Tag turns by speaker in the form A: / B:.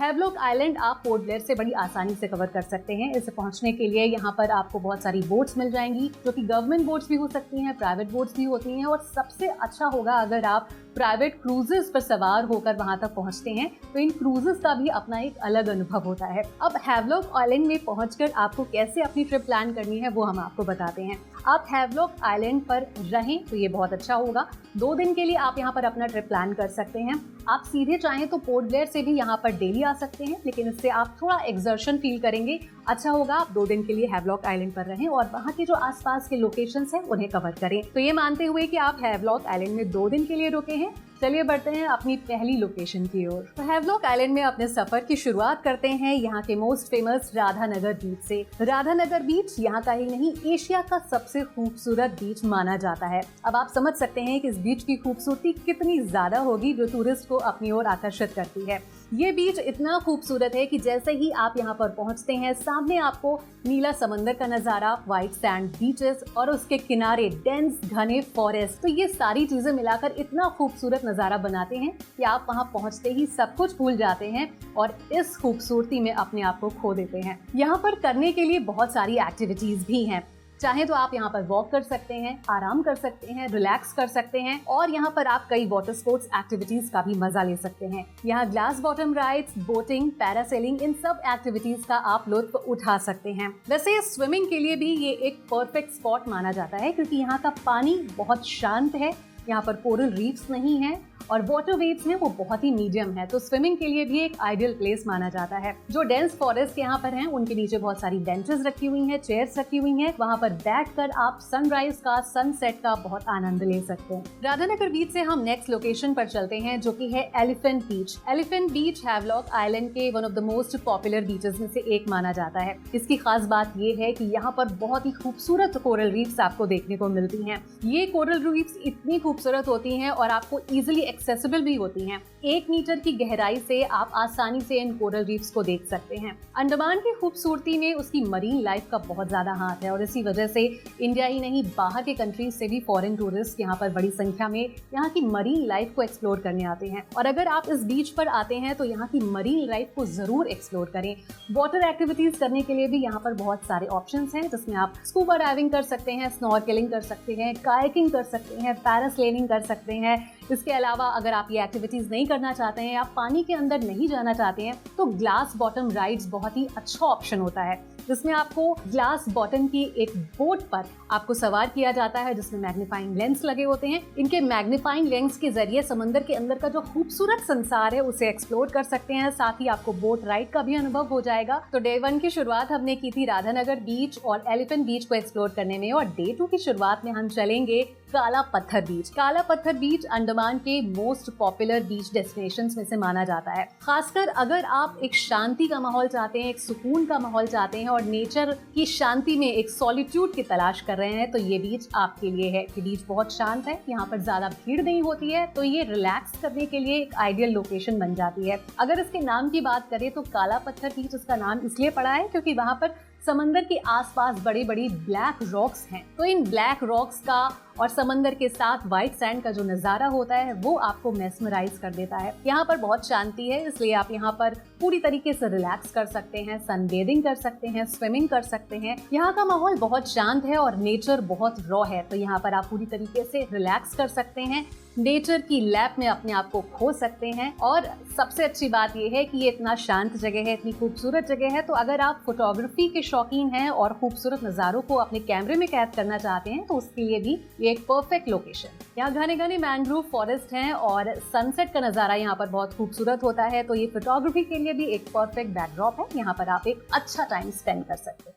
A: Havelock island आप port Blair से बड़ी आसानी से कवर कर सकते हैं। इसे पहुंचने के लिए यहाँ पर आपको बहुत सारी बोट्स मिल जाएंगी, जो कि गवर्नमेंट बोट्स भी हो सकती हैं, प्राइवेट बोट्स भी होती हैं, और सबसे अच्छा होगा अगर आप प्राइवेट क्रूजेस पर सवार होकर वहां तक पहुंचते हैं, तो इन क्रूजेस का भी अपना एक अलग अनुभव होता है। अब हैवलॉक आइलैंड में पहुंचकर आपको कैसे अपनी ट्रिप प्लान करनी है वो हम आपको बताते हैं। आप हैवलॉक आइलैंड पर रहें तो ये बहुत अच्छा होगा। 2 दिन के लिए आप यहाँ पर अपना ट्रिप प्लान कर सकते हैं। आप सीधे चाहें तो पोर्ट ब्लेयर से भी यहाँ पर डेली आ सकते हैं, लेकिन इससे आप थोड़ा एक्सर्शन फील करेंगे। अच्छा होगा आप 2 दिन के लिए हैवलॉक आइलैंड पर रहें और वहाँ के जो आसपास के लोकेशंस हैं उन्हें कवर करें। तो ये मानते हुए कि आप हैवलॉक आइलैंड में 2 दिन के लिए रुके हैं, चलिए बढ़ते हैं अपनी पहली लोकेशन की ओर। तो हैवलॉक आइलैंड में अपने सफर की शुरुआत करते हैं यहाँ के मोस्ट फेमस राधानगर बीच से। राधानगर बीच यहाँ का ही नहीं, एशिया का सबसे खूबसूरत बीच माना जाता है। अब आप समझ सकते हैं कि इस बीच की खूबसूरती कितनी ज्यादा होगी, जो टूरिस्ट को अपनी ओर आकर्षित करती है। ये बीच इतना खूबसूरत है कि जैसे ही आप यहाँ पर पहुँचते हैं, सामने आपको नीला समंदर का नजारा, व्हाइट सैंड बीचेस और उसके किनारे डेंस घने फॉरेस्ट, तो ये सारी चीजें मिलाकर इतना खूबसूरत नजारा बनाते हैं कि आप वहाँ पहुँचते ही सब कुछ भूल जाते हैं और इस खूबसूरती में अपने आप को खो देते हैं। यहाँ पर करने के लिए बहुत सारी एक्टिविटीज भी हैं। चाहे तो आप यहाँ पर वॉक कर सकते हैं, आराम कर सकते हैं, रिलैक्स कर सकते हैं, और यहाँ पर आप कई वाटर स्पोर्ट्स एक्टिविटीज का भी मजा ले सकते हैं। यहाँ glass bottom rides, boating, parasailing, इन सब एक्टिविटीज का आप लुत्फ उठा सकते हैं। वैसे स्विमिंग के लिए भी ये एक परफेक्ट स्पॉट माना जाता है, क्योंकि यहाँ का पानी बहुत शांत है, यहाँ पर कोरल रीफ्स नहीं है और वाटर वेव्स में वो बहुत ही मीडियम है, तो स्विमिंग के लिए भी एक आइडियल प्लेस माना जाता है। जो डेंस फॉरेस्ट यहाँ पर हैं, उनके नीचे बहुत सारी बेंचेस रखी हुई हैं, चेयर्स रखी हुई हैं, वहाँ पर बैठकर आप सनराइज का, सनसेट का बहुत आनंद ले सकते हैं। राधानगर बीच से हम नेक्स्ट लोकेशन पर चलते हैं, जो कि है एलिफेंट बीच। एलिफेंट बीच हैवलॉक आइलैंड के one of the most popular beaches में से एक माना जाता है। इसकी खास बात ये है कि यहाँ पर बहुत ही खूबसूरत कोरल रीफ्स आपको देखने को मिलती हैं। ये कोरल रीफ्स इतनी खूबसूरत होती हैं और आपको इजिली एक्सेसिबल भी होती हैं। 1 मीटर की गहराई से आप आसानी से इन कोरल रीफ्स को देख सकते हैं। अंडमान की खूबसूरती में उसकी मरीन लाइफ का बहुत ज्यादा हाथ है और इसी वजह से इंडिया ही नहीं, बाहर के कंट्रीज से भी फॉरेन टूरिस्ट यहाँ पर बड़ी संख्या में यहाँ की मरीन लाइफ को एक्सप्लोर करने आते हैं। और अगर आप इस बीच पर आते हैं तो यहाँ की मरीन लाइफ को जरूर एक्सप्लोर करें। वाटर एक्टिविटीज करने के लिए भी यहाँ पर बहुत सारे ऑप्शंस हैं, जिसमें आप स्कूबा डाइविंग कर सकते हैं, स्नॉर्केलिंग कर सकते हैं, कायाकिंग कर सकते हैं, पैरासेलिंग कर सकते हैं। इसके अलावा अगर आप ये एक्टिविटीज नहीं करना चाहते हैं, आप पानी के अंदर नहीं जाना चाहते हैं, तो ग्लास बॉटम राइड्स बहुत ही अच्छा ऑप्शन होता है, जिसमें आपको ग्लास बॉटम की एक बोट पर आपको सवार किया जाता है, जिसमें मैग्नीफाइंग लेंस लगे होते हैं। इनके मैग्नीफाइंग लेंस के जरिए समंदर के अंदर का जो खूबसूरत संसार है उसे एक्सप्लोर कर सकते हैं। साथ ही आपको बोट राइड का भी अनुभव हो जाएगा। तो डे 1 की शुरुआत हमने की थी राधानगर बीच और एलिफेंट बीच को एक्सप्लोर करने में, और डे 2 की शुरुआत में हम चलेंगे काला पत्थर बीच। काला पत्थर बीच अंडमान के मोस्ट पॉपुलर बीच डेस्टिनेशंस में से माना जाता है। खासकर अगर आप एक शांति का माहौल चाहते हैं, एक सुकून का माहौल चाहते हैं और नेचर की शांति में एक सॉलिट्यूड की तलाश कर रहे हैं, तो ये बीच आपके लिए है। ये बीच बहुत शांत है, यहाँ पर ज्यादा भीड़ नहीं होती है, तो ये रिलैक्स करने के लिए एक आइडियल लोकेशन बन जाती है। अगर इसके नाम की बात करें तो काला पत्थर बीच इसका नाम इसलिए पड़ा है क्योंकि वहाँ पर समंदर के आसपास बड़ी बड़ी ब्लैक रॉक्स हैं। तो इन ब्लैक रॉक्स का और समंदर के साथ व्हाइट सैंड का जो नजारा होता है वो आपको मेस्मराइज कर देता है। यहाँ पर बहुत शांति है, इसलिए आप यहाँ पर पूरी तरीके से रिलैक्स कर सकते हैं, सनबेदिंग कर सकते हैं, स्विमिंग कर सकते हैं। यहाँ का माहौल बहुत शांत है और नेचर बहुत रॉ है, तो यहाँ पर आप पूरी तरीके से रिलैक्स कर सकते हैं, नेचर की लैप में अपने आप को खो सकते हैं। और सबसे अच्छी बात यह है कि ये इतना शांत जगह है, इतनी खूबसूरत जगह है, तो अगर आप फोटोग्राफी के शौकीन हैं और खूबसूरत नज़ारों को अपने कैमरे में कैद करना चाहते हैं तो उसके लिए भी ये एक परफेक्ट लोकेशन। यहाँ घने घने मैंग्रोव फॉरेस्ट हैं और सनसेट का नज़ारा यहाँ पर बहुत खूबसूरत होता है, तो ये फोटोग्राफी के लिए भी एक परफेक्ट बैकड्रॉप है। यहाँ पर आप एक अच्छा टाइम स्पेंड कर सकते हैं।